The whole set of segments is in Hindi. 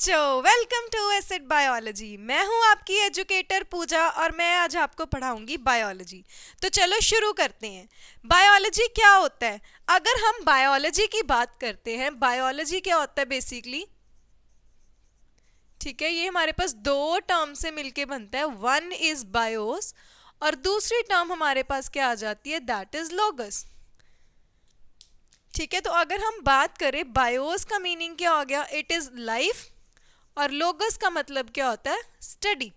बच्चों, वेलकम टू एसिड बायोलॉजी। मैं हूं आपकी एजुकेटर पूजा और मैं आज आपको पढ़ाऊंगी बायोलॉजी। तो चलो शुरू करते हैं। बायोलॉजी क्या होता है? अगर हम बायोलॉजी की बात करते हैं, बायोलॉजी क्या होता है बेसिकली? ठीक है, ये हमारे पास दो टर्म से मिलके बनता है। वन इज बायोस और दूसरी टर्म हमारे पास क्या आ जाती है? That is लोगस। ठीक है, तो अगर हम बात करें बायोस का मीनिंग क्या हो गया? It is life. और लोगस का मतलब क्या होता है? स्टडी।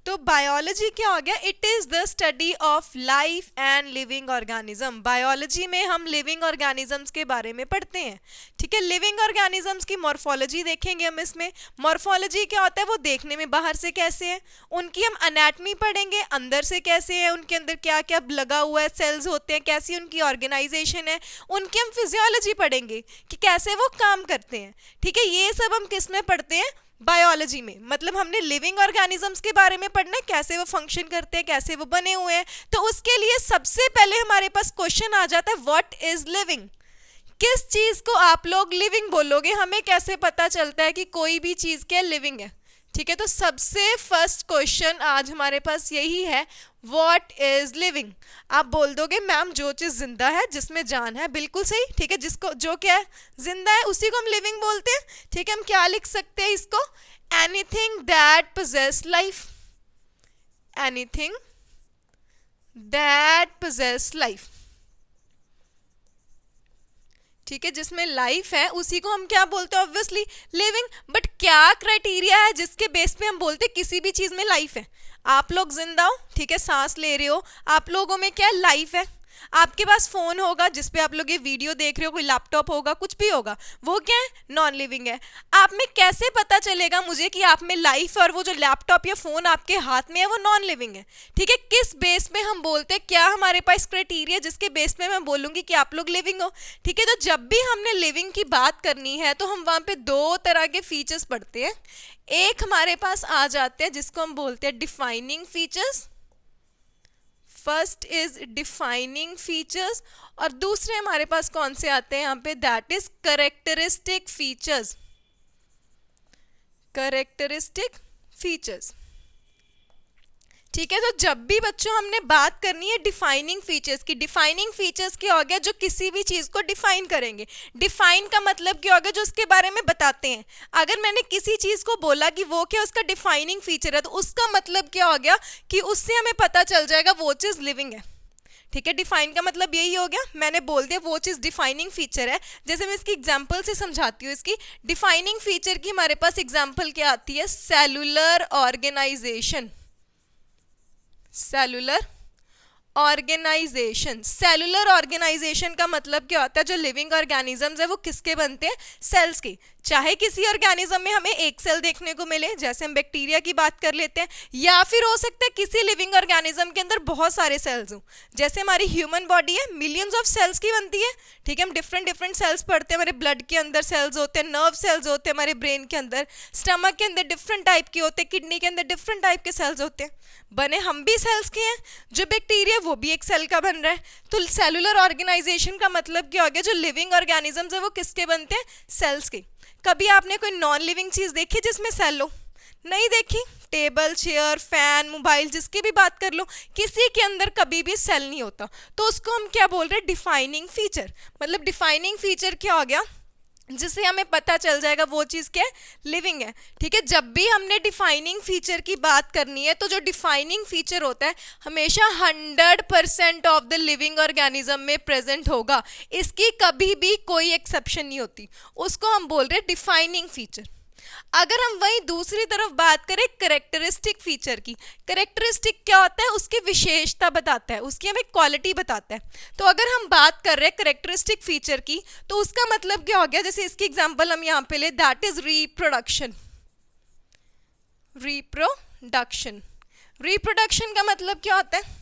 तो बायोलॉजी क्या हो गया? It is the study of life and living organism. Biology में हम लिविंग ऑर्गेनिजम्स के बारे में पढ़ते हैं। ठीक है, लिविंग ऑर्गेनिजम्स की मॉर्फोलॉजी देखेंगे हम इसमें। मॉर्फोलॉजी क्या होता है? वो देखने में बाहर से कैसे है, उनकी हम एनाटमी पढ़ेंगे, अंदर से कैसे है, उनके अंदर क्या क्या लगा हुआ है, सेल्स होते हैं, कैसी उनकी ऑर्गेनाइजेशन है, उनकी हम फिजियोलॉजी पढ़ेंगे कि कैसे वो काम करते हैं। ठीक है, ये सब हम किस में पढ़ते हैं? बायोलॉजी में। मतलब हमने लिविंग ऑर्गेनिजम्स के बारे में पढ़ना है, कैसे वो फंक्शन करते हैं, कैसे वो बने हुए हैं। तो उसके लिए सबसे पहले हमारे पास क्वेश्चन आ जाता है, व्हाट इज लिविंग? किस चीज को आप लोग लिविंग बोलोगे? हमें कैसे पता चलता है कि कोई भी चीज क्या लिविंग है? ठीक है, तो सबसे फर्स्ट क्वेश्चन आज हमारे पास यही है, व्हाट इज लिविंग? आप बोल दोगे मैम जो चीज जिंदा है, जिसमें जान है। बिल्कुल सही। ठीक है, जिसको जो क्या है? जिंदा है, उसी को हम लिविंग बोलते हैं। ठीक है, हम क्या लिख सकते हैं इसको? Anything that possess life. Anything that possess life. ठीक है, जिसमें लाइफ है उसी को हम क्या बोलते हैं? Obviously living. बट क्या क्राइटेरिया है जिसके बेस पे हम बोलते हैं किसी भी चीज में लाइफ है? आप लोग जिंदा हो, ठीक है, सांस ले रहे हो, आप लोगों में क्या लाइफ है? आपके पास फोन होगा जिसपे आप लोग ये वीडियो देख रहे हो, कोई लैपटॉप होगा, कुछ भी होगा, वो क्या है? नॉन लिविंग है। आप में कैसे पता चलेगा मुझे कि आप में लाइफ है और वो जो लैपटॉप या फोन आपके हाथ में है वो नॉन लिविंग है? ठीक है, किस बेस पे हम बोलते हैं? क्या हमारे पास क्राइटेरिया जिसके बेस पे मैं बोलूंगी कि आप लोग लिविंग हो? ठीक है, तो जब भी हमने लिविंग की बात करनी है तो हम वहां पे दो तरह के फीचर्स पढ़ते हैं। एक हमारे पास आ जाते हैं जिसको हम बोलते हैं defining features. First is defining features और दूसरे हमारे पास कौन से आते हैं यहाँ पे? That is characteristic features. Characteristic features. ठीक है, तो जब भी बच्चों हमने बात करनी है डिफाइनिंग फीचर्स की, डिफाइनिंग फीचर्स क्या हो गया? जो किसी भी चीज को डिफाइन करेंगे। डिफाइन का मतलब क्या हो गया? जो उसके बारे में बताते हैं। अगर मैंने किसी चीज को बोला कि वो क्या उसका डिफाइनिंग फीचर है, तो उसका मतलब क्या हो गया कि उससे हमें पता चल जाएगा वो चीज लिविंग है। ठीक है, डिफाइन का मतलब यही हो गया, मैंने बोल दिया वो चीज डिफाइनिंग फीचर है। जैसे मैं इसकी एग्जांपल से समझाती हूँ। इसकी डिफाइनिंग फीचर की हमारे पास एग्जांपल क्या आती है? Cellular organization. Cellular organization. Cellular organization का मतलब क्या होता है? जो लिविंग ऑर्गेनिजम्स है वो किसके बनते हैं? सेल्स के। चाहे किसी ऑर्गेनिज्म में हमें एक सेल देखने को मिले, जैसे हम बैक्टीरिया की बात कर लेते हैं, या फिर हो सकता है किसी लिविंग ऑर्गेनिज्म के अंदर बहुत सारे सेल्स हों। जैसे हमारी ह्यूमन बॉडी है, मिलियंस ऑफ सेल्स की बनती है। ठीक है, हम डिफरेंट डिफरेंट सेल्स पढ़ते हैं। हमारे ब्लड के अंदर सेल्स होते हैं, नर्व सेल्स होते हैं, हमारे ब्रेन के अंदर, स्टमक के अंदर डिफरेंट टाइप के होते हैं, किडनी के अंदर डिफरेंट टाइप के सेल्स होते हैं। बने हम भी सेल्स के हैं। जो बैक्टीरिया वो भी एक सेल का बन रहा है। तो सेलुलर ऑर्गेनाइजेशन का मतलब क्या हो गया? जो लिविंग ऑर्गेनिजम्स है वो किसके बनते हैं? सेल्स के। कभी आपने कोई नॉन लिविंग चीज देखी जिसमें सेल हो? नहीं देखी। टेबल, चेयर, फैन, मोबाइल, जिसकी भी बात कर लो, किसी के अंदर कभी भी सेल नहीं होता। तो उसको हम क्या बोल रहे हैं? Defining feature. मतलब डिफाइनिंग फीचर क्या हो गया? जिससे हमें पता चल जाएगा वो चीज़ क्या है? लिविंग है। ठीक है, जब भी हमने डिफाइनिंग फीचर की बात करनी है तो जो डिफाइनिंग फीचर होता है हमेशा 100% ऑफ द लिविंग ऑर्गेनिज्म में प्रेजेंट होगा। इसकी कभी भी कोई एक्सेप्शन नहीं होती। उसको हम बोल रहे हैं डिफाइनिंग फीचर। अगर हम वही दूसरी तरफ बात करें करेक्टरिस्टिक फीचर की, करेक्टरिस्टिक क्या होता है? उसकी विशेषता बताता है, उसकी हमें क्वालिटी बताता है। तो अगर हम बात कर रहे हैं करेक्टरिस्टिक फीचर की, तो उसका मतलब क्या हो गया? जैसे इसकी एग्जांपल हम यहाँ पे ले, that is reproduction. Reproduction. Reproduction का मतलब क्या होता है?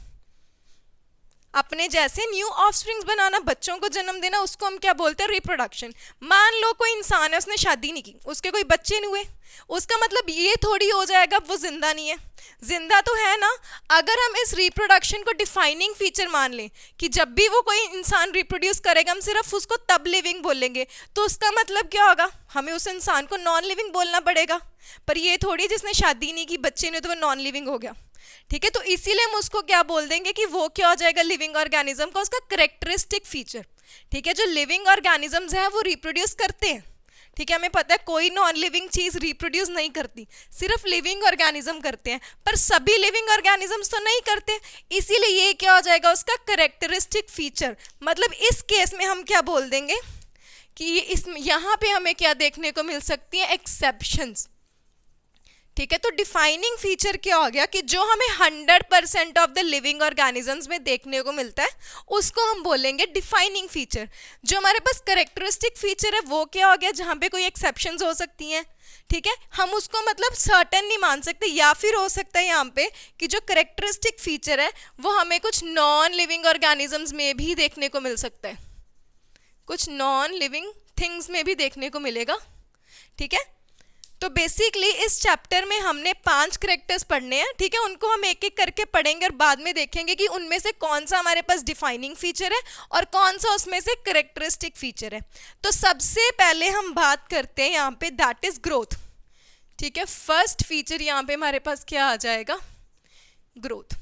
अपने जैसे न्यू ऑफस्प्रिंग्स बनाना, बच्चों को जन्म देना, उसको हम क्या बोलते हैं? रिप्रोडक्शन। मान लो कोई इंसान है, उसने शादी नहीं की, उसके कोई बच्चे नहीं हुए, उसका मतलब ये थोड़ी हो जाएगा वो जिंदा नहीं है, जिंदा तो है ना। अगर हम इस रिप्रोडक्शन को डिफाइनिंग फीचर मान लें कि जब भी वो कोई इंसान रिप्रोड्यूस करेगा हम सिर्फ उसको तब लिविंग बोलेंगे, तो उसका मतलब क्या होगा? हमें उस इंसान को नॉन लिविंग बोलना पड़ेगा। पर ये थोड़ी जिसने शादी नहीं की, बच्चे नहीं, तो वो नॉन लिविंग हो गया। ठीक है, तो इसीलिए हम उसको क्या बोल देंगे कि वो क्या हो जाएगा? लिविंग ऑर्गेनिज्म का उसका करेक्टरिस्टिक फीचर। ठीक है, जो लिविंग ऑर्गेनिजम्स है वो रिप्रोड्यूस करते हैं। ठीक है, हमें पता है कोई नॉन लिविंग चीज रिप्रोड्यूस नहीं करती, सिर्फ लिविंग ऑर्गेनिज्म करते हैं, पर सभी लिविंग ऑर्गेनिजम्स तो नहीं करते। इसीलिए ये क्या हो जाएगा? उसका करेक्टरिस्टिक फीचर। मतलब इस केस में हम क्या बोल देंगे कि इस यहाँ पे हमें क्या देखने को मिल सकती है? एक्सेप्शंस। ठीक है, तो डिफाइनिंग फीचर क्या हो गया कि जो हमें 100% ऑफ द लिविंग ऑर्गेनिजम्स में देखने को मिलता है उसको हम बोलेंगे डिफाइनिंग फीचर। जो हमारे पास करेक्टरिस्टिक फीचर है वो क्या हो गया? जहाँ पे कोई एक्सेप्शंस हो सकती हैं। ठीक है, हम उसको मतलब सर्टेन नहीं मान सकते, या फिर हो सकता है यहाँ पे कि जो करेक्टरिस्टिक फीचर है वो हमें कुछ नॉन लिविंग ऑर्गेनिजम्स में भी देखने को मिल सकता है, कुछ नॉन लिविंग थिंग्स में भी देखने को मिलेगा। ठीक है, तो बेसिकली इस चैप्टर में हमने 5 करेक्टर्स पढ़ने हैं। ठीक है, उनको हम एक एक करके पढ़ेंगे और बाद में देखेंगे कि उनमें से कौन सा हमारे पास डिफाइनिंग फीचर है और कौन सा उसमें से करेक्टरिस्टिक फीचर है। तो सबसे पहले हम बात करते हैं यहाँ पे, दैट इज ग्रोथ। ठीक है, फर्स्ट फीचर यहाँ पे हमारे पास क्या आ जाएगा? ग्रोथ।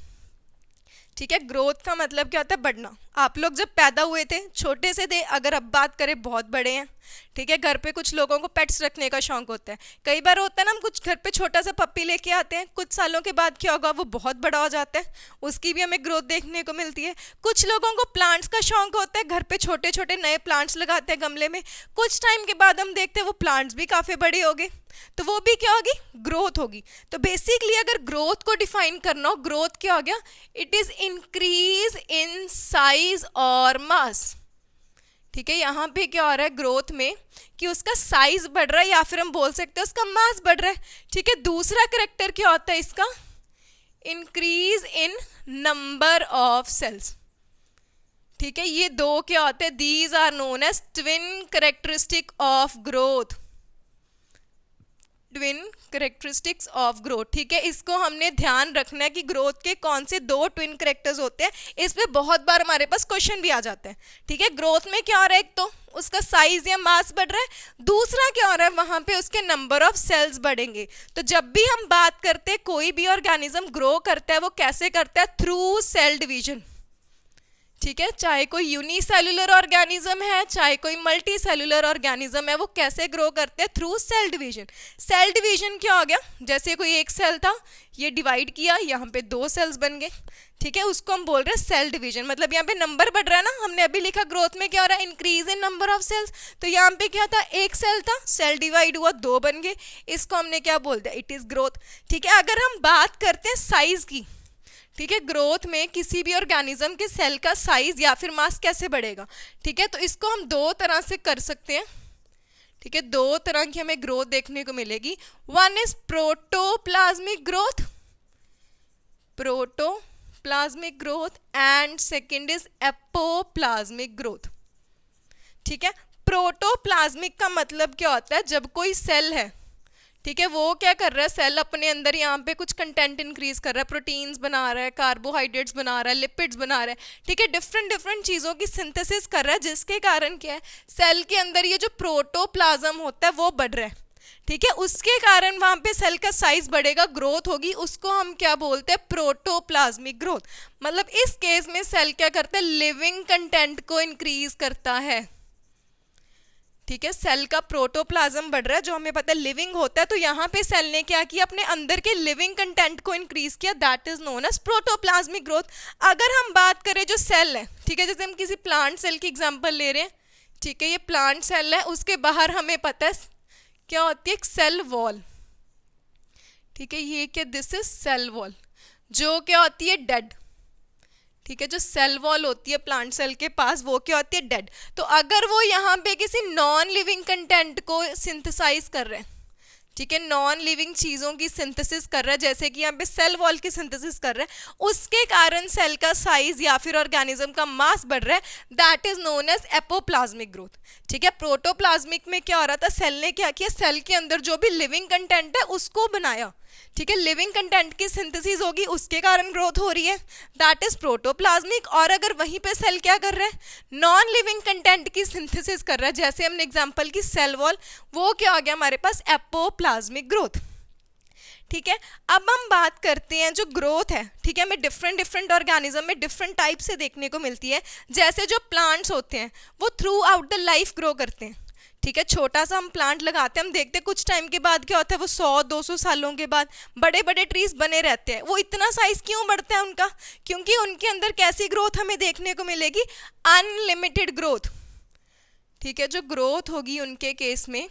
ठीक है, ग्रोथ का मतलब क्या होता है? बढ़ना। आप लोग जब पैदा हुए थे छोटे से थे, अगर अब बात करें बहुत बड़े हैं। ठीक है, घर पे कुछ लोगों को पेट्स रखने का शौक होता है, कई बार होता है ना, हम कुछ घर पे छोटा सा पप्पी लेके आते हैं, कुछ सालों के बाद क्या होगा? वो बहुत बड़ा हो जाता है, उसकी भी हमें ग्रोथ देखने को मिलती है। कुछ लोगों को प्लांट्स का शौक होता है, घर पे छोटे छोटे नए प्लांट्स लगाते हैं गमले में, कुछ टाइम के बाद हम देखते हैं वो प्लांट्स भी काफ़ी बड़े हो गए, तो वो भी क्या होगी? ग्रोथ होगी। तो बेसिकली अगर ग्रोथ को डिफाइन करना हो, ग्रोथ क्या हो गया? It is increase in size और मास। ठीक है, यहाँ पे क्या हो रहा है ग्रोथ में कि उसका साइज बढ़ रहा है, या फिर हम बोल सकते हैं उसका मास बढ़ रहा है। ठीक है, दूसरा करेक्टर क्या होता है इसका? Increase in number of cells. ठीक है, ये दो क्या होते हैं? These are known as twin characteristic of growth, twin characteristics of growth. ठीक है, इसको हमने ध्यान रखना है कि ग्रोथ के कौन से 2 ट्विन करेक्टर्स होते हैं। इस पे बहुत बार हमारे पास क्वेश्चन भी आ जाते हैं। ठीक है, ग्रोथ में क्या हो रहा है? एक तो उसका साइज या मास बढ़ रहा है, दूसरा क्या हो रहा है? वहां पे उसके नंबर ऑफ सेल्स बढ़ेंगे। तो जब भी हम बात करते हैं कोई भी ऑर्गेनिज्म ग्रो करता है, वो कैसे करता है? Through cell division. ठीक है, चाहे कोई यूनिसेल्युलर ऑर्गेनिज्म है, चाहे कोई मल्टी सेल्युलर ऑर्गेनिज्म है, वो कैसे ग्रो करते हैं? Through cell division. Cell division क्या हो गया? जैसे कोई एक सेल था, ये डिवाइड किया, यहाँ पे 2 सेल्स बन गए। ठीक है, उसको हम बोल रहे हैं सेल डिवीजन। मतलब यहाँ पे नंबर बढ़ रहा है ना, हमने अभी लिखा ग्रोथ में क्या हो रहा है? Increase in number of cells. तो यहाँ पे क्या था? एक सेल था, सेल डिवाइड हुआ, 2 बन गए, इसको हमने क्या बोल दिया? It is growth. ठीक है, अगर हम बात करते हैं साइज की, ठीक है, ग्रोथ में किसी भी ऑर्गेनिज्म के सेल का साइज या फिर मास कैसे बढ़ेगा? ठीक है, तो इसको हम 2 तरह से कर सकते हैं। ठीक है, 2 तरह की हमें ग्रोथ देखने को मिलेगी। One is protoplasmic growth, protoplasmic growth, and second is apoplasmic growth. ठीक है, प्रोटोप्लाज्मिक का मतलब क्या होता है? जब कोई सेल है, ठीक है, वो क्या कर रहा है? सेल अपने अंदर यहाँ पे कुछ कंटेंट इंक्रीज कर रहा है, प्रोटीन्स बना रहा है, कार्बोहाइड्रेट्स बना रहा है, लिपिड्स बना रहा है। ठीक है, डिफरेंट चीज़ों की सिंथेसिस कर रहा है, जिसके कारण क्या है? सेल के अंदर ये जो प्रोटोप्लाज्म होता है वो बढ़ रहा है। ठीक है, उसके कारण वहाँ पे सेल का साइज बढ़ेगा, ग्रोथ होगी, उसको हम क्या बोलते हैं? Protoplasmic growth. मतलब इस केस में सेल क्या करता है? लिविंग कंटेंट को इंक्रीज करता है। ठीक है, सेल का प्रोटोप्लाज्म बढ़ रहा है, जो हमें पता है लिविंग होता है, तो यहाँ पे सेल ने क्या किया? अपने अंदर के लिविंग कंटेंट को इंक्रीज किया, that is known as protoplasmic growth. अगर हम बात करें जो सेल है, ठीक है, जैसे हम किसी प्लांट सेल की एग्जांपल ले रहे हैं, ठीक है, ये प्लांट सेल है, उसके बाहर हमें पता है क्या होती है? एक सेल वॉल। ठीक है, ये क्या? दिस इज सेल वॉल, जो क्या होती है? डेड। ठीक है, जो सेल वॉल होती है प्लांट सेल के पास, वो क्या होती है? डेड। तो अगर वो यहाँ पे किसी नॉन लिविंग कंटेंट को सिंथेसाइज कर रहे हैं, ठीक है, नॉन लिविंग चीजों की सिंथेसिस कर रहा है, जैसे कि यहाँ पे सेल वॉल की सिंथेसिस कर रहा है, उसके कारण सेल का साइज या फिर ऑर्गेनिज्म का मास बढ़ रहा है, that is known as apoplasmic growth. ठीक है, प्रोटोप्लाज्मिक में क्या हो रहा था, सेल ने क्या किया, सेल के अंदर जो भी लिविंग कंटेंट है उसको बनाया। ठीक है, लिविंग कंटेंट की सिंथेसिस होगी, उसके कारण ग्रोथ हो रही है, दैट इज प्रोटोप्लाज्मिक। और अगर वहीं पे सेल क्या कर रहा है, नॉन लिविंग कंटेंट की सिंथेसिस कर रहा है, जैसे हमने एग्जांपल की सेल वॉल, वो क्या हो गया हमारे पास, एपोप्लाज्मिक ग्रोथ। ठीक है, अब हम बात करते हैं जो ग्रोथ है, ठीक है, हमें डिफरेंट डिफरेंट ऑर्गेनिज्म में डिफरेंट टाइप से देखने को मिलती है। जैसे जो प्लांट्स होते हैं वो through out the life grow करते हैं। ठीक है, छोटा सा हम प्लांट लगाते हैं, हम देखते हैं कुछ टाइम के बाद क्या होता है, वो 100-200 सालों के बाद बड़े बड़े ट्रीज बने रहते हैं। वो इतना साइज क्यों बढ़ता है उनका, क्योंकि उनके अंदर कैसी ग्रोथ हमें देखने को मिलेगी, अनलिमिटेड ग्रोथ। ठीक है, जो ग्रोथ होगी उनके केस में,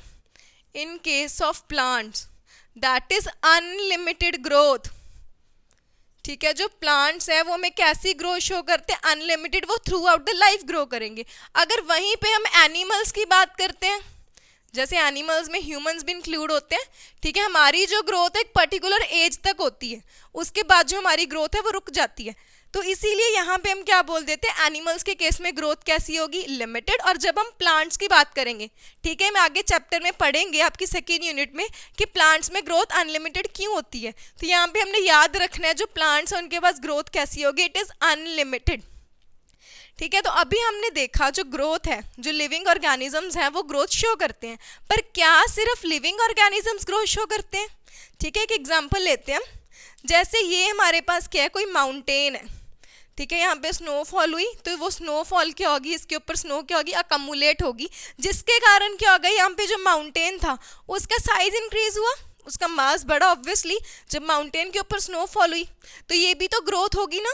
in case of plants, that is unlimited growth. ठीक है, जो प्लांट्स है वो हमें कैसी ग्रोथ शो करते हैं, अनलिमिटेड, वो through out the life grow करेंगे। अगर वहीं पे हम एनिमल्स की बात करते हैं, जैसे एनिमल्स में ह्यूमंस भी इंक्लूड होते हैं, ठीक है, हमारी जो ग्रोथ एक पर्टिकुलर एज तक होती है, उसके बाद जो हमारी ग्रोथ है वो रुक जाती है। तो इसीलिए यहाँ पे हम क्या बोल देते हैं, एनिमल्स के केस में ग्रोथ कैसी होगी, लिमिटेड। और जब हम प्लांट्स की बात करेंगे, ठीक है, मैं आगे चैप्टर में पढ़ेंगे आपकी सेकेंड यूनिट में कि प्लांट्स में ग्रोथ अनलिमिटेड क्यों होती है। तो यहाँ पे हमने याद रखना है जो प्लांट्स हैं उनके पास ग्रोथ कैसी होगी, इट इज अनलिमिटेड। ठीक है, तो अभी हमने देखा जो ग्रोथ है, जो लिविंग ऑर्गेनिजम्स हैं वो ग्रोथ शो करते हैं, पर क्या सिर्फ लिविंग ऑर्गेनिजम्स ग्रोथ शो करते हैं। ठीक है, एक एग्जांपल लेते हैं, जैसे ये हमारे पास क्या है, कोई माउंटेन है। ठीक है, यहाँ पे स्नोफॉल हुई, तो वो स्नोफॉल क्या होगी, इसके ऊपर स्नो क्या होगी, अकमुलेट होगी, जिसके कारण क्या होगा, यहाँ पे जो माउंटेन था उसका साइज इंक्रीज हुआ, उसका मास बढ़ा। ऑब्वियसली जब माउंटेन के ऊपर स्नोफॉल हुई तो ये भी तो ग्रोथ होगी ना।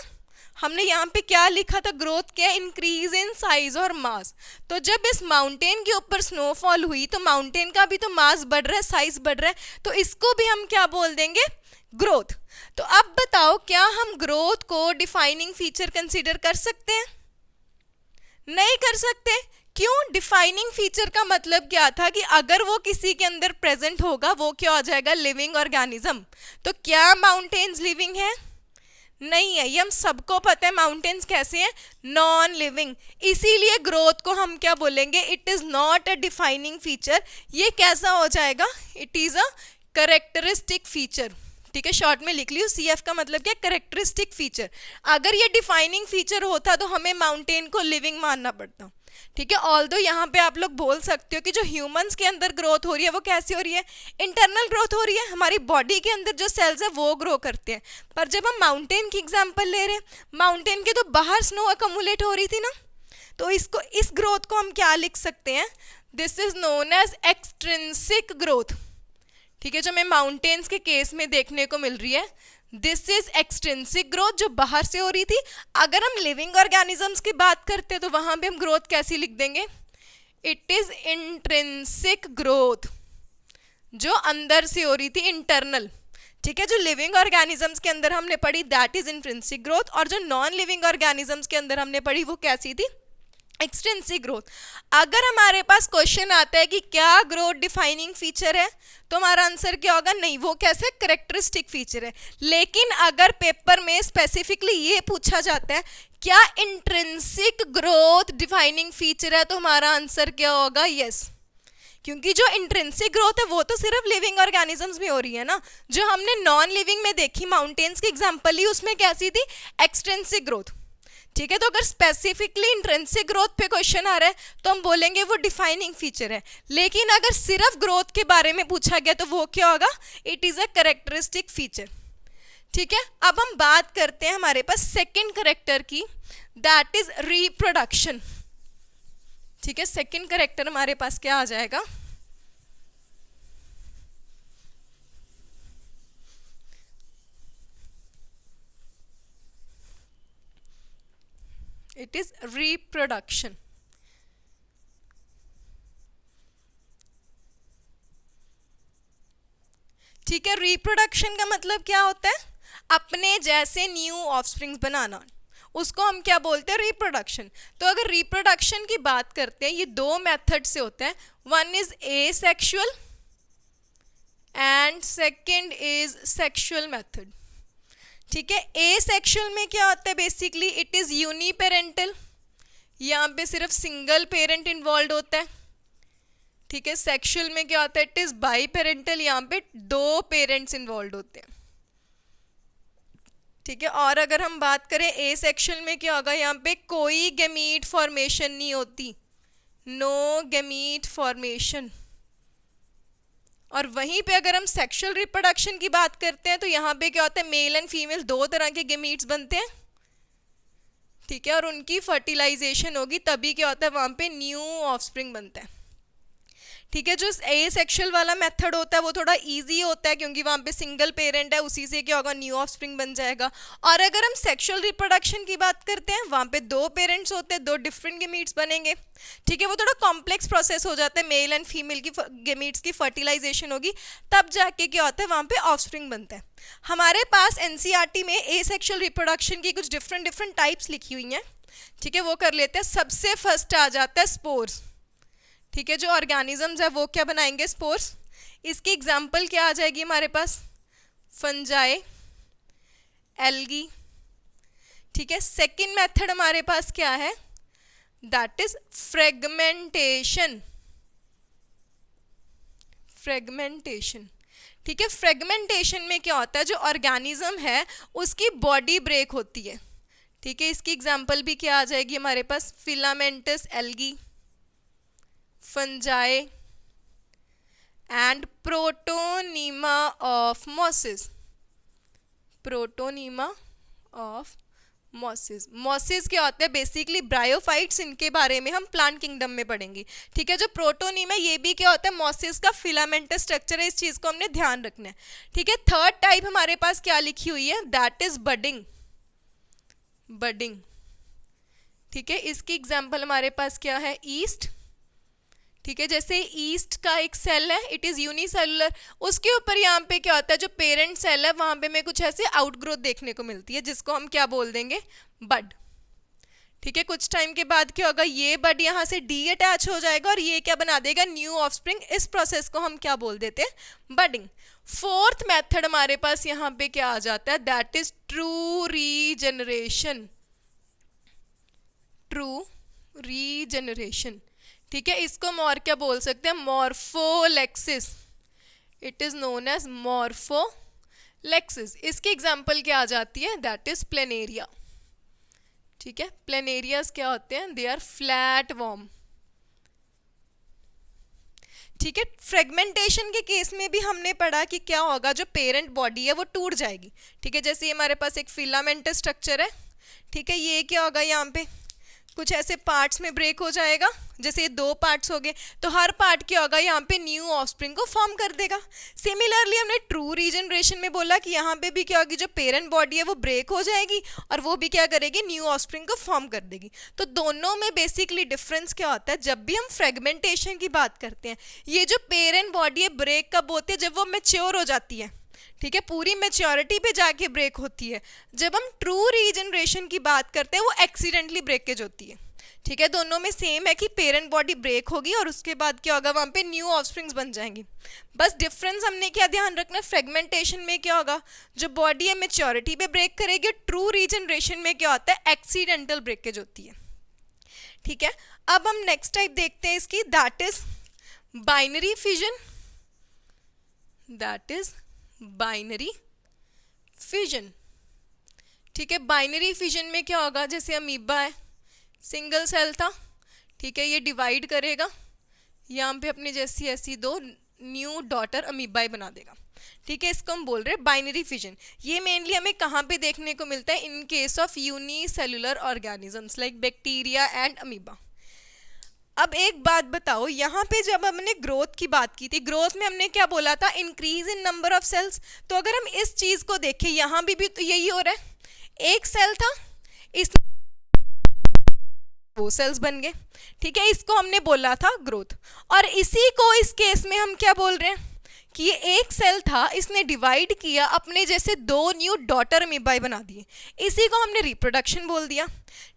हमने यहाँ पे क्या लिखा था, ग्रोथ क्या, इंक्रीज इन साइज और मास। तो जब इस माउंटेन के ऊपर स्नोफॉल हुई तो माउंटेन का भी तो मास बढ़ रहा है, साइज बढ़ रहा है, तो इसको भी हम क्या बोल देंगे, ग्रोथ। तो अब बताओ, क्या हम ग्रोथ को डिफाइनिंग फीचर कंसीडर कर सकते हैं, नहीं कर सकते। क्यों, डिफाइनिंग फीचर का मतलब क्या था कि अगर वो किसी के अंदर प्रेजेंट होगा वो क्या हो जाएगा, लिविंग ऑर्गेनिज्म। तो क्या माउंटेन्स लिविंग है, नहीं है, ये हम सबको पता है। माउंटेन्स कैसे हैं, नॉन लिविंग, इसीलिए ग्रोथ को हम क्या बोलेंगे, it is not a defining feature. ये कैसा हो जाएगा, it is a characteristic feature. ठीक है, शॉर्ट में लिख लियो, CF का मतलब क्या, करेक्टरिस्टिक फीचर। अगर ये डिफाइनिंग फीचर होता तो हमें माउंटेन को लिविंग मानना पड़ता। ठीक है, ऑल्दो यहाँ पे आप लोग बोल सकते हो कि जो ह्यूमंस के अंदर ग्रोथ हो रही है वो कैसी हो रही है, इंटरनल ग्रोथ हो रही है, हमारी बॉडी के अंदर जो सेल्स है वो ग्रो करते हैं। पर जब हम माउंटेन की एग्जांपल ले रहे हैं, माउंटेन के तो बाहर स्नो अकमुलेट हो रही थी ना, तो इसको, इस ग्रोथ को हम क्या लिख सकते हैं, this is known as extrinsic growth. ठीक है, जो हमें माउंटेन्स के केस में देखने को मिल रही है, दिस इज एक्सट्रिंसिक ग्रोथ, जो बाहर से हो रही थी। अगर हम लिविंग ऑर्गेनिजम्स की बात करते हैं तो वहां पे हम ग्रोथ कैसी लिख देंगे, इट इज इंट्रिंसिक ग्रोथ, जो अंदर से हो रही थी, इंटरनल। ठीक है, जो लिविंग ऑर्गेनिजम्स के अंदर हमने पढ़ी दैट इज इंट्रिंसिक ग्रोथ, और जो नॉन लिविंग ऑर्गेनिजम्स के अंदर हमने पढ़ी वो कैसी थी, एक्सट्रिंसिक ग्रोथ। अगर हमारे पास क्वेश्चन आता है कि क्या ग्रोथ डिफाइनिंग फीचर है, तो हमारा आंसर क्या होगा, नहीं, वो कैसे, करेक्टरिस्टिक फीचर है। लेकिन अगर पेपर में स्पेसिफिकली ये पूछा जाता है क्या इंट्रिंसिक ग्रोथ डिफाइनिंग फीचर है, तो हमारा आंसर क्या होगा, यस। क्योंकि जो इंट्रिंसिक ग्रोथ है वो तो सिर्फ लिविंग ऑर्गेनिजम्स में हो रही है ना, जो हमने नॉन लिविंग में देखी, माउंटेन्स की एग्जांपल ली, उसमें कैसी थी, एक्सट्रिंसिक ग्रोथ। ठीक है, तो अगर स्पेसिफिकली इंट्रिंसिक ग्रोथ पे क्वेश्चन आ रहा है तो हम बोलेंगे वो डिफाइनिंग फीचर है। लेकिन अगर सिर्फ ग्रोथ के बारे में पूछा गया तो वो क्या होगा, it is a characteristic feature. ठीक है, अब हम बात करते हैं हमारे पास सेकंड करेक्टर की, दैट इज रिप्रोडक्शन। ठीक है, सेकंड करेक्टर हमारे पास क्या आ जाएगा, इट इज रिप्रोडक्शन। ठीक है, रिप्रोडक्शन का मतलब क्या होता है, अपने जैसे न्यू ऑफस्प्रिंग्स बनाना, उसको हम क्या बोलते हैं, रिप्रोडक्शन। तो अगर रिप्रोडक्शन की बात करते हैं, ये दो मेथड से होता है, one is asexual and second is sexual method. ठीक है, ए सेक्शुअल में क्या होता है, बेसिकली इट इज यूनिपेरेंटल, यहाँ पे सिर्फ सिंगल पेरेंट इन्वॉल्व होता है। ठीक है, सेक्शुअल में क्या होता है, इट इज बाई पेरेंटल, यहाँ पे 2 पेरेंट्स इन्वॉल्व होते हैं। ठीक है, और अगर हम बात करें ए सेक्शुअल में क्या होगा, यहाँ पे कोई गैमीट फॉर्मेशन नहीं होती, नो गैमीट फॉर्मेशन। और वहीं पे अगर हम सेक्सुअल रिप्रोडक्शन की बात करते हैं तो यहाँ पे क्या होता है, मेल एंड फीमेल 2 तरह के गैमीट्स बनते हैं। ठीक है, और उनकी फर्टिलाइजेशन होगी, तभी क्या होता है, वहाँ पे न्यू ऑफस्प्रिंग बनता है। ठीक है, जो ए सेक्सुअल वाला मेथड होता है वो थोड़ा इजी होता है, क्योंकि वहाँ पे सिंगल पेरेंट है, उसी से क्या होगा, न्यू ऑफस्प्रिंग बन जाएगा। और अगर हम सेक्सुअल रिप्रोडक्शन की बात करते हैं, वहाँ पे 2 पेरेंट्स होते हैं, 2 डिफरेंट गैमीट्स बनेंगे। ठीक है, वो थोड़ा कॉम्प्लेक्स प्रोसेस हो जाता है, मेल एंड फीमेल की गैमीट्स की फर्टिलाइजेशन होगी, तब जाके क्या होता है, वहाँ पे ऑफस्प्रिंग बनता है। हमारे पास एनसीईआरटी में ए सेक्सुअल रिप्रोडक्शन की कुछ डिफरेंट टाइप्स लिखी हुई हैं। ठीक है, वो कर लेते हैं। सबसे फर्स्ट आ जाता है स्पोर्स। ठीक है, जो ऑर्गेनिजम्स है वो क्या बनाएंगे, स्पोर्स। इसकी एग्जांपल क्या आ जाएगी हमारे पास, फंजाई, एल्गी। ठीक है, सेकंड मेथड हमारे पास क्या है, दैट इज फ्रेगमेंटेशन। फ्रेगमेंटेशन। ठीक है, फ्रेगमेंटेशन में क्या होता है, जो ऑर्गेनिज्म है उसकी बॉडी ब्रेक होती है। ठीक है, इसकी एग्जांपल भी क्या आ जाएगी हमारे पास, filamentous algae, fungi and protonema of mosses. Protonema of mosses. Mosses क्या होते हैं, बेसिकली ब्रायोफाइट्स, इनके बारे में हम प्लांट किंगडम में पढ़ेंगे। ठीक है, जो प्रोटोनीमा ये भी क्या होता है, मॉसेस का फिलामेंटस स्ट्रक्चर है, इस चीज को हमने ध्यान रखना है। ठीक है, थर्ड टाइप हमारे पास क्या लिखी हुई है, दैट इज बडिंग। बडिंग। ठीक है, इसकी एग्जांपल हमारे पास क्या है, ईस्ट। ठीक है, जैसे ईस्ट का एक सेल है, इट इज यूनिसेलुलर, उसके ऊपर यहाँ पे क्या होता है, जो पेरेंट सेल है वहां पे हमें कुछ ऐसे आउटग्रोथ देखने को मिलती है, जिसको हम क्या बोल देंगे, बड। ठीक है, कुछ टाइम के बाद क्या होगा, ये बड यहाँ से डी अटैच हो जाएगा और ये क्या बना देगा, न्यू ऑफस्प्रिंग। इस प्रोसेस को हम क्या बोल देते हैं, बडिंग। फोर्थ मेथड हमारे पास यहाँ पे क्या आ जाता है, that is true regeneration. True regeneration. ठीक है, इसको हम और क्या बोल सकते हैं, morpholaxis. It is known as morpholaxis. इसकी एग्जांपल क्या आ जाती है, दैट इज प्लेनेरिया। ठीक है, प्लेनेरियास क्या होते हैं, दे आर फ्लैट वॉर्म। ठीक है, फ्रेगमेंटेशन के केस में भी हमने पढ़ा कि क्या होगा, जो पेरेंट बॉडी है वो टूट जाएगी। ठीक है, जैसे हमारे पास एक फिलामेंटस स्ट्रक्चर है। ठीक है, ये क्या होगा, यहाँ पे कुछ ऐसे पार्ट्स में ब्रेक हो जाएगा, जैसे ये 2 पार्ट्स हो गए, तो हर पार्ट क्या होगा, यहाँ पे न्यू ऑफस्प्रिंग को फॉर्म कर देगा। सिमिलरली हमने ट्रू रीजनरेशन में बोला कि यहाँ पे भी क्या होगी, जो पेरेंट बॉडी है वो ब्रेक हो जाएगी और वो भी क्या करेगी, न्यू ऑफस्प्रिंग को फॉर्म कर देगी। तो दोनों में बेसिकली डिफरेंस क्या होता है, जब भी हम फ्रेगमेंटेशन की बात करते हैं, ये जो पेरेंट बॉडी है ब्रेक कब होती है, जब वो मैच्योर हो जाती है। ठीक है, पूरी मैच्योरिटी पे जाके ब्रेक होती है। जब हम ट्रू रीजनरेशन की बात करते हैं वो एक्सीडेंटली ब्रेकेज होती है। ठीक है, दोनों में सेम है कि पेरेंट बॉडी ब्रेक होगी और उसके बाद क्या होगा, वहाँ पे न्यू ऑफस्प्रिंग्स बन जाएंगी। बस डिफरेंस हमने क्या ध्यान रखना, फ्रेगमेंटेशन में क्या होगा, जो बॉडी है मैच्योरिटी पे ब्रेक करेगी, ट्रू रीजनरेशन में क्या होता है, एक्सीडेंटल ब्रेकेज होती है। ठीक है, अब हम नेक्स्ट टाइप देखते हैं इसकी, that is binary fission. That is binary fission. ठीक है, बाइनरी फिजन में क्या होगा, जैसे अमीबा है, सिंगल सेल था। ठीक है, ये डिवाइड करेगा, यहाँ पे अपनी जैसी ऐसी 2 न्यू डॉटर अमीबाई बना देगा। ठीक है, इसको हम बोल रहे हैं बाइनरी फिजन। ये मेनली हमें कहाँ पे देखने को मिलता है, in case of unicellular organisms like bacteria and amoeba. अब एक बात बताओ, यहाँ पे जब हमने ग्रोथ की बात की थी, ग्रोथ में हमने क्या बोला था, increase in number of cells. तो अगर हम इस चीज को देखें, यहाँ भी तो यही हो रहा है, एक सेल था, इस 2 सेल्स बन गए। ठीक है, इसको हमने बोला था ग्रोथ। और इसी को इस केस में हम क्या बोल रहे हैं कि ये एक सेल था, इसने डिवाइड किया, अपने जैसे 2 न्यू डॉटर अमीबाई बना दिए, इसी को हमने रिप्रोडक्शन बोल दिया।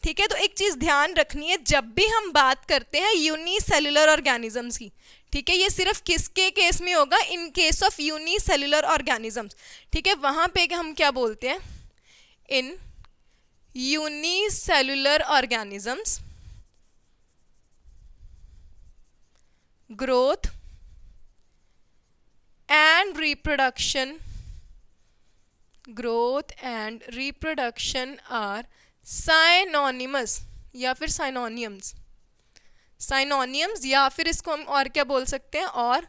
ठीक है, तो एक चीज़ ध्यान रखनी है जब भी हम बात करते हैं यूनिसेलुलर ऑर्गेनिजम्स की, ठीक है, ये सिर्फ किसके केस में होगा, in case of unicellular organisms. ठीक है, वहाँ पे हम क्या बोलते हैं, इन unicellular organisms growth and reproduction are synonymous या फिर synonyms या फिर इसको हम और क्या बोल सकते हैं, और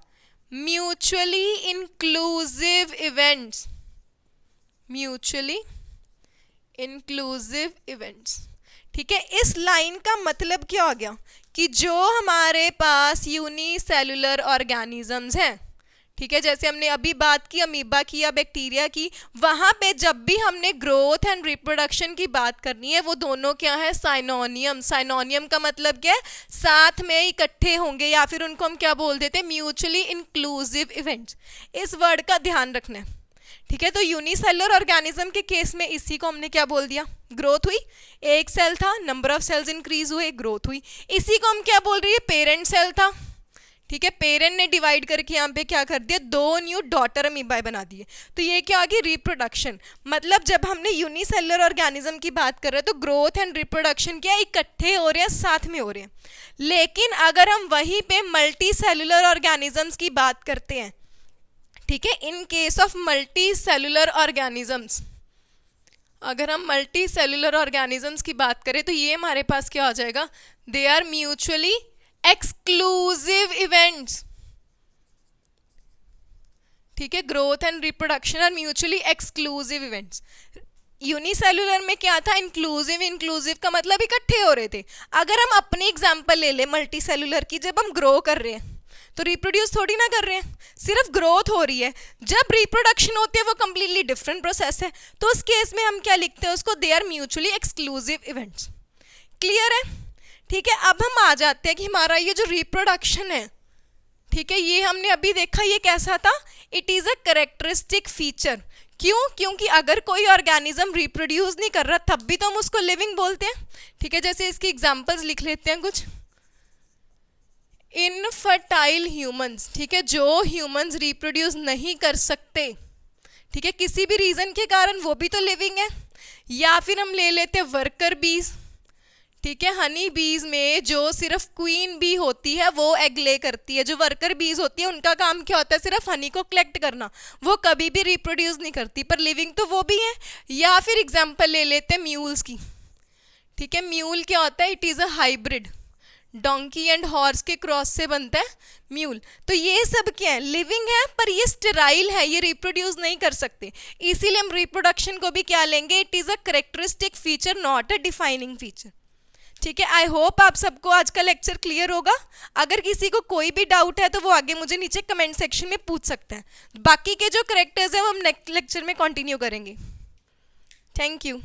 mutually inclusive events। ठीक है, इस लाइन का मतलब क्या हो गया कि जो हमारे पास यूनिसेलुलर ऑर्गेनिजम्स हैं, ठीक है, जैसे हमने अभी बात की अमीबा की या बैक्टीरिया की, वहाँ पे जब भी हमने ग्रोथ एंड रिप्रोडक्शन की बात करनी है, वो दोनों क्या है, साइनोनियम का मतलब क्या है, साथ में इकट्ठे होंगे, या फिर उनको हम क्या बोल देते हैं, म्यूचुअली इंक्लूसिव इवेंट्स। इस वर्ड का ध्यान रखना है। ठीक है, तो यूनिसेलुलर ऑर्गेनिज्म के केस में इसी को हमने क्या बोल दिया, ग्रोथ हुई, एक सेल था, नंबर ऑफ सेल्स इंक्रीज हुए, ग्रोथ हुई। इसी को हम क्या बोल रही है, पेरेंट सेल था। ठीक है, पेरेंट ने डिवाइड करके यहाँ पे क्या कर दिया, 2 न्यू डॉटर अमीबाई बना दिए, तो ये क्या आ गई, रिप्रोडक्शन। मतलब जब हमने यूनिसेलुलर ऑर्गेनिज्म की बात कर रहे हैं तो ग्रोथ एंड रिप्रोडक्शन क्या इकट्ठे हो रहे हैं, साथ में हो रहे हैं। लेकिन अगर हम वहीं पे मल्टी सेलुलर ऑर्गेनिजम्स की बात करते हैं, ठीक है, in case of multi cellular organisms, अगर हम मल्टी सेलुलर ऑर्गेनिजम्स की बात करें तो ये हमारे पास क्या हो जाएगा, they are mutually exclusive events. ठीक है, growth and reproduction are mutually exclusive events. Unicellular में क्या था, इंक्लूसिव का मतलब इकट्ठे हो रहे थे। अगर हम अपनी एग्जांपल ले लें मल्टी सेलुलर की, जब हम ग्रो कर रहे हैं तो रिप्रोड्यूस थोड़ी ना कर रहे हैं, सिर्फ ग्रोथ हो रही है। जब रिप्रोडक्शन होती है वो कंप्लीटली डिफरेंट प्रोसेस है, तो उस केस में हम क्या लिखते हैं उसको, they are mutually exclusive events. Clear है? ठीक है, अब हम आ जाते हैं कि हमारा ये जो रिप्रोडक्शन है, ठीक है, ये हमने अभी देखा ये कैसा था, it is a characteristic feature. क्यों? क्योंकि अगर कोई ऑर्गेनिज्म रिप्रोड्यूस नहीं कर रहा तब भी तो हम उसको लिविंग बोलते हैं। ठीक है, जैसे इसकी एग्जांपल्स लिख लेते हैं कुछ, इनफर्टाइल ह्यूमंस, ठीक है, जो ह्यूमंस रिप्रोड्यूस नहीं कर सकते, ठीक है, किसी भी रीजन के कारण, वो भी तो लिविंग है। या फिर हम ले लेते हैं वर्कर बीज, ठीक है, हनी बीज में जो सिर्फ क्वीन बी होती है वो एग ले करती है, जो वर्कर बीज होती है उनका काम क्या होता है, सिर्फ हनी को कलेक्ट करना, वो कभी भी रिप्रोड्यूस नहीं करती, पर लिविंग तो वो भी है। या फिर एग्जांपल ले लेते हैं म्यूल्स की, ठीक है, म्यूल क्या होता है, it is a hybrid, donkey and horse के क्रॉस से बनता है म्यूल। तो ये सब क्या है, लिविंग है, पर ये स्टेराइल है, ये रिप्रोड्यूस नहीं कर सकते, इसीलिए हम रिप्रोडक्शन को भी क्या लेंगे, it is a characteristic feature, not a defining feature. ठीक है, आई होप आप सबको आज का लेक्चर क्लियर होगा। अगर किसी को कोई भी डाउट है तो वो आगे मुझे नीचे कमेंट सेक्शन में पूछ सकते हैं। बाकी के जो कैरेक्टर्स हैं वो हम नेक्स्ट लेक्चर में कंटिन्यू करेंगे। Thank you.